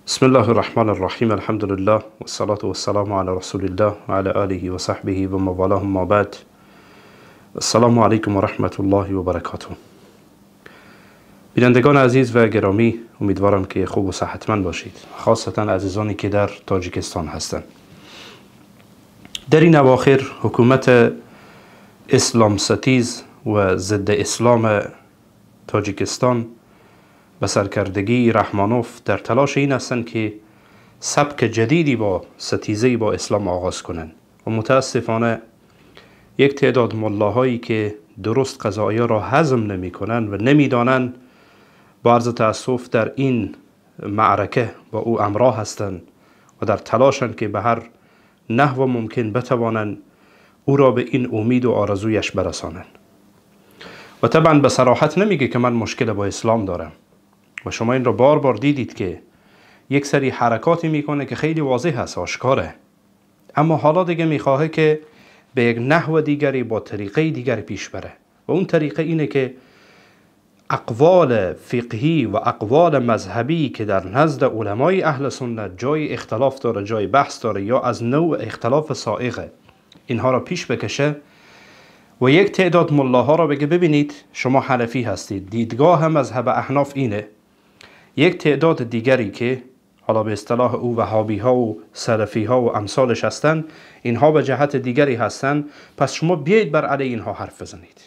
بسم الله الرحمن الرحیم. الحمد لله والصلاة والسلام على رسول الله وعلى آله وصحبه ومن ما بعد. السلام علیکم و رحمت الله و برکاته. بینندگان عزیز و گرامی، امیدوارم که خوب و صحتمند باشید، خاصتا عزیزانی که در تاجیکستان هستند. در این اواخر حکومت اسلام ستیز و ضد اسلام تاجیکستان به سرکردگی رحمانوف در تلاش این هستند که سبک جدیدی با ستیزه‌ای با اسلام آغاز کنند و متاسفانه یک تعداد ملاهایی که درست قضایا را هضم نمی کنند و نمیدانند با عرض تأسف در این معرکه با او همراه هستند و در تلاشند که به هر نحو ممکن بتوانند او را به این امید و آرزویش برسانند. و طبعا به صراحت نمیگه که من مشکل با اسلام دارم و شما این را بار بار دیدید که یک سری حرکاتی میکنه که خیلی واضح هست، آشکاره، اما حالا دیگه میخواه که به یک نحو دیگری با طریقه دیگری پیش بره و اون طریقه اینه که اقوال فقهی و اقوال مذهبی که در نزد علمای اهل سنت جای اختلاف داره، جای بحث داره یا از نوع اختلاف سائغه، اینها را پیش بکشه و یک تعداد ملاها را بگه ببینید شما حنفی هستید، دیدگاه مذهب احناف اینه، یک تعداد دیگری که حالا به اصطلاح او وهابی ها و سلفی ها و امثالش هستند، اینها به جهت دیگری هستند، پس شما بیایید بر علیه اینها حرف بزنید.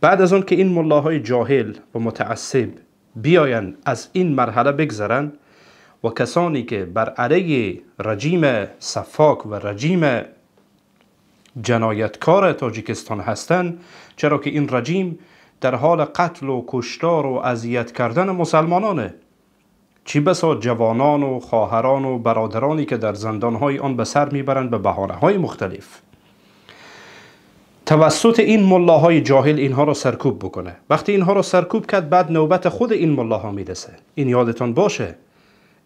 بعد از اون که این ملاهای جاهل و متعصب بیاین از این مرحله بگذرن و کسانی که بر علیه رژیم سفاک و رژیم جنایتکار تاجیکستان هستند، چرا که این رژیم در حال قتل و کشتار و اذیت کردن مسلمانانه، چی بسا جوانان و خواهران و برادرانی که در زندانهای آن به سر میبرند به بهانه‌های مختلف. توسط این ملاهای جاهل اینها را سرکوب بکنه. وقتی اینها را سرکوب کرد، بعد نوبت خود این ملاها میرسه. این یادتان باشه،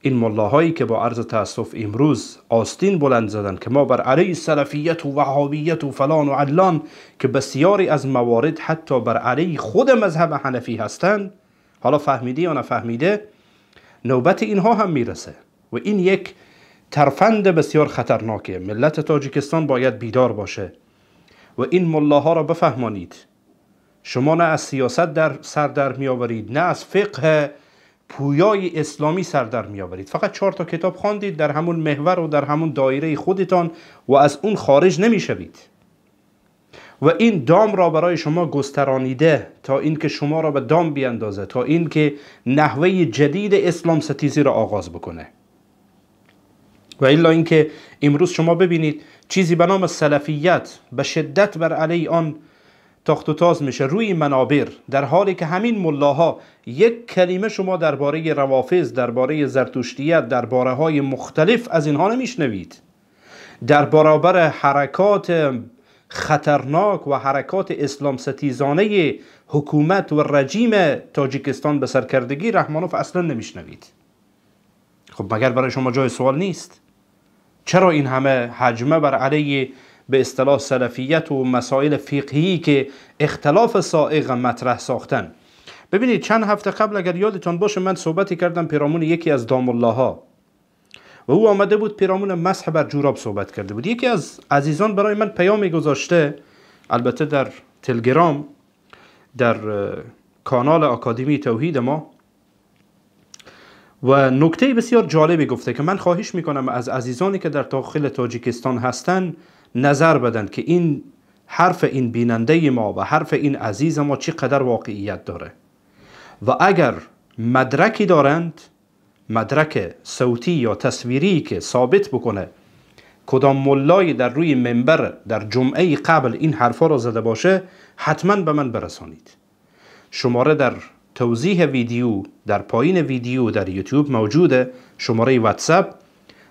این ملاهایی که با عرض تأسف امروز آستین بلند زدن که ما بر علیه سلفیت و وهابیت و فلان و علان، که بسیاری از موارد حتی بر علیه خود مذهب حنفی هستند، حالا فهمیده یا نفهمیده نوبت اینها هم میرسه و این یک ترفند بسیار خطرناکه. ملت تاجیکستان باید بیدار باشه و این ملاها را بفهمانید. شما نه از سیاست سر در می آورید، نه از فقه پویای اسلامی سر در می آورید. فقط 4 تا کتاب خواندید در همون محور و در همون دایره خودتان و از اون خارج نمی شوید. و این دام را برای شما گسترانیده تا اینکه شما را به دام بیاندازه، تا اینکه نحوه جدید اسلام ستیزی را آغاز بکنه. و الا اینکه امروز شما ببینید چیزی به نام سلفیت به شدت بر علیه آن تاخت و تاز میشه روی منابر، در حالی که همین ملاها یک کلمه شما درباره روافض، درباره زرتشتیت، درباره های مختلف از اینها نمیشنوید. در برابر حرکات خطرناک و حرکات اسلام ستیزانه حکومت و رژیم تاجیکستان به سرکردگی رحمانوف اصلا نمیشنوید. خب مگر برای شما جای سوال نیست؟ چرا این همه هجمه بر علیه به اصطلاح سلفیت و مسائل فقهی که اختلاف سائغ مطرح ساختن؟ ببینید چند هفته قبل اگر یادتان باشه من صحبتی کردم پیرامون یکی از دامالله‌ها و او آمده بود پیرامون مسح بر جوراب صحبت کرده بود. یکی از عزیزان برای من پیامی گذاشته، البته در تلگرام، در کانال آکادمی توحید ما، و نکته بسیار جالبی گفته که من خواهش میکنم از عزیزانی که در داخل تاجیکستان هستن نظر بدن که این حرف این بیننده ما و حرف این عزیز ما چقدر واقعیت داره و اگر مدرکی دارند، مدرک صوتی یا تصویری که ثابت بکنه کدام ملای در روی منبر در جمعه قبل این حرفا را زده باشه، حتما به من برسانید. شماره در توضیح ویدیو در پایین ویدیو در یوتیوب موجوده، شماره واتساپ،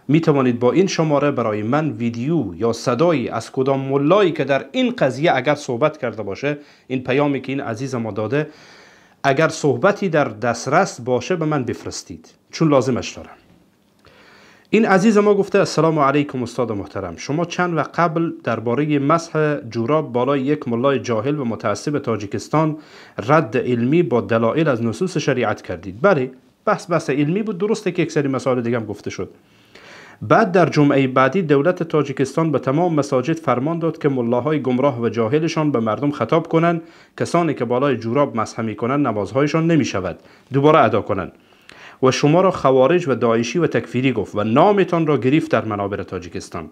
می توانید با این شماره برای من ویدیو یا صدایی از کدام ملایی که در این قضیه اگر صحبت کرده باشه، این پیامی که این عزیز ما داده، اگر صحبتی در دسترس باشه به من بفرستید، چون لازمش دارم. این عزیز ما گفته السلام علیکم استاد محترم، شما چند وقت قبل درباره مسح جوراب بالای یک ملای جاهل و متعصب تاجیکستان رد علمی با دلایل از نصوص شریعت کردید. بله، بحث علمی بود، درسته که یک سری مسائل دیگه هم گفته شد. بعد در جمعه بعدی دولت تاجیکستان به تمام مساجد فرمان داد که ملاهای گمراه و جاهلشان به مردم خطاب کنند کسانی که بالای جوراب مسح میکنند نمازهایشان نمی شود دوباره ادا کنند و شما را خوارج و داعشی و تکفیری گفت و نامتان را گرفت در منابر تاجیکستان.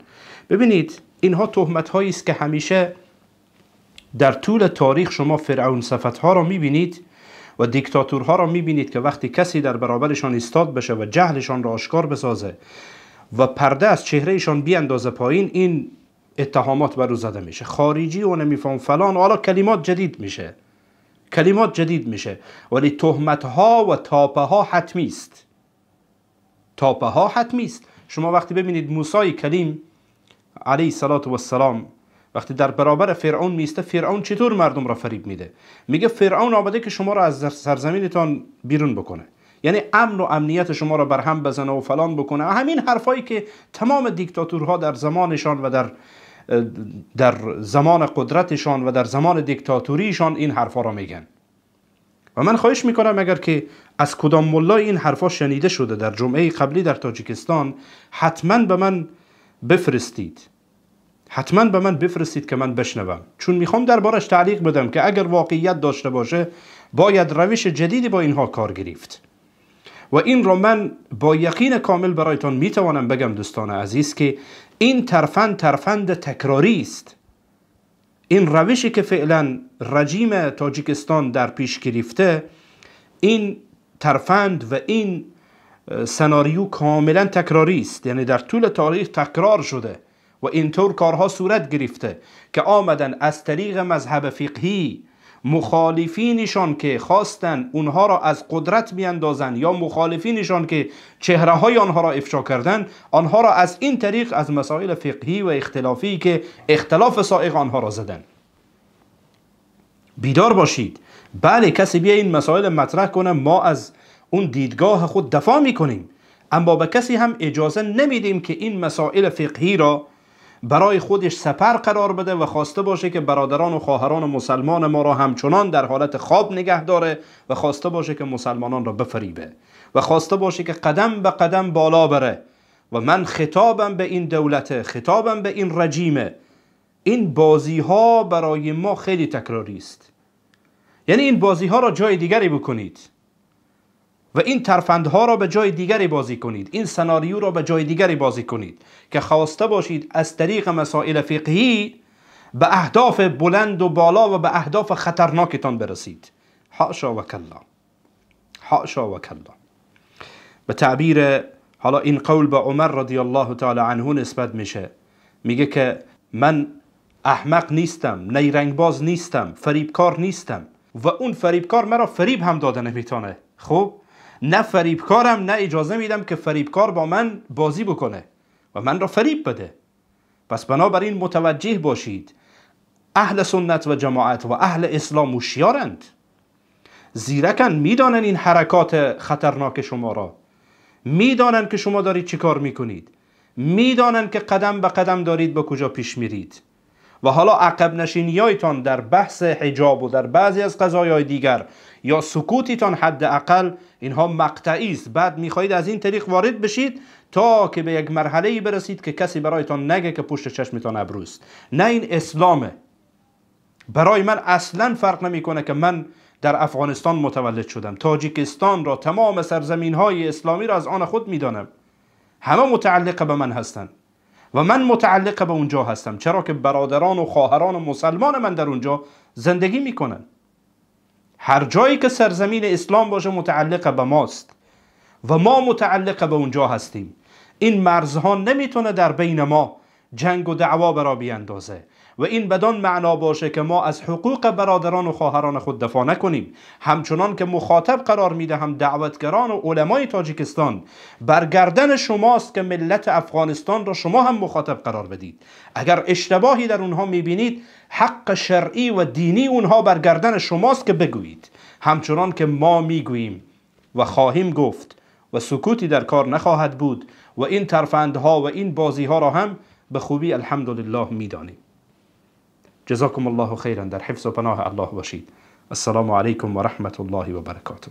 ببینید اینها تهمت هایی است که همیشه در طول تاریخ شما فرعون صفتها را میبینید و دیکتاتورها را میبینید که وقتی کسی در برابرشان ایستاد بشه و جهلشان را آشکار بسازه و پرده از چهرهشان بیاندازه پایین، این اتهامات بر او زده میشه، خارجی و نمیفهم فلان، حالا کلمات جدید میشه، ولی تهمت ها و تاپه ها حتمی است. شما وقتی ببینید موسی کلیم علیه السلام وقتی در برابر فرعون میسته، فرعون چطور مردم را فریب میده؟ میگه فرعون آمده که شما را از سرزمینتان بیرون بکنه، یعنی امن و امنیت شما را برهم بزنه و فلان بکنه. همین حرفایی که تمام دیکتاتورها در زمانشان و در زمان قدرتشان و در زمان دیکتاتوریشان این حرفا را میگن. و من خواهش میکنم اگر که از کدام ملا این حرفا شنیده شده در جمعه قبلی در تاجیکستان، حتما به من بفرستید که من بشنوم، چون میخوام دربارش تعلیق بدم که اگر واقعیت داشته باشه باید روش جدیدی با اینها کار گرفت. و این را من با یقین کامل برایتان میتوانم بگم دوستان عزیز که این ترفند تکراری است. این روشی که فعلا رژیم تاجیکستان در پیش گرفته، این ترفند و این سناریو کاملا تکراری است، یعنی در طول تاریخ تکرار شده و اینطور کارها صورت گرفته که آمدن از طریق مذهب فقهی مخالفینشان که خواستن اونها را از قدرت بیاندازن یا مخالفینشان که چهره های آنها را افشا کردن، آنها را از این طریق از مسائل فقهی و اختلافی که اختلاف سائغ آنها را زدن. بیدار باشید. بله کسی بیا این مسائل مطرح کنه، ما از اون دیدگاه خود دفاع میکنیم، اما به کسی هم اجازه نمیدیم که این مسائل فقهی را برای خودش سپر قرار بده و خواسته باشه که برادران و خواهران مسلمان ما را همچنان در حالت خواب نگه داره و خواسته باشه که مسلمانان را بفریبه و خواسته باشه که قدم به قدم بالا بره. و من خطابم به این دولت، خطابم به این رژیم، این بازی ها برای ما خیلی تکراری است. یعنی این بازی ها را جای دیگری بکنید و این ترفندها را به جای دیگری بازی کنید، این سناریو را به جای دیگری بازی کنید که خواسته باشید از طریق مسائل فقهی به اهداف بلند و بالا و به اهداف خطرناکتان برسید. حاشا و کلا، حاشا و کلا. به تعبیر حالا این قول به عمر رضی الله تعالی عنه نسبت میشه، میگه که من احمق نیستم، نیرنگباز نیستم، فریبکار نیستم و اون فریبکار مرا فریب هم داده نمیتونه. خب نه فریبکارم، نه اجازه میدم که فریبکار با من بازی بکنه و من را فریب بده. پس بنابراین متوجه باشید، اهل سنت و جماعت و اهل اسلام هوشیارند، زیرکن، میدانن این حرکات خطرناک شما را، میدانن که شما دارید چی کار میکنید، میدانن که قدم به قدم دارید به کجا پیش میرید و حالا عقب نشینیایتان در بحث حجاب و در بعضی از قضایای دیگر یا سکوتیتان حداقل اینها مقطعی است. بعد میخواهید از این طریق وارد بشید تا که به یک مرحله‌ای برسید که کسی برایتان نگه که پشت چشمتان ابروست. نه این اسلامه. برای من اصلا فرق نمیکنه که من در افغانستان متولد شدم، تاجیکستان را، تمام سرزمین‌های اسلامی را از آن خود میدانم، همه متعلق به من هستند و من متعلق به اونجا هستم، چرا که برادران و خواهران و مسلمان من در اونجا زندگی میکنن. هر جایی که سرزمین اسلام باشه متعلق به ماست و ما متعلق به اونجا هستیم. این مرزها نمیتونه در بین ما جنگ و دعوا برا بیاندازه و این بدان معنا باشه که ما از حقوق برادران و خواهران خود دفاع نکنیم. همچنان که مخاطب قرار میدهم دعوتگران و علمای تاجیکستان، برگردن شماست که ملت افغانستان را شما هم مخاطب قرار بدید. اگر اشتباهی در اونها میبینید، حق شرعی و دینی اونها برگردن شماست که بگویید، همچنان که ما میگوییم و خواهیم گفت و سکوتی در کار نخواهد بود و این ترفندها و این بازیها را هم به خوبی الحمدلله میدانیم. جزاكم الله خيرا. در حفظ و پناه الله باشید. السلام علیکم و رحمت الله و برکاته.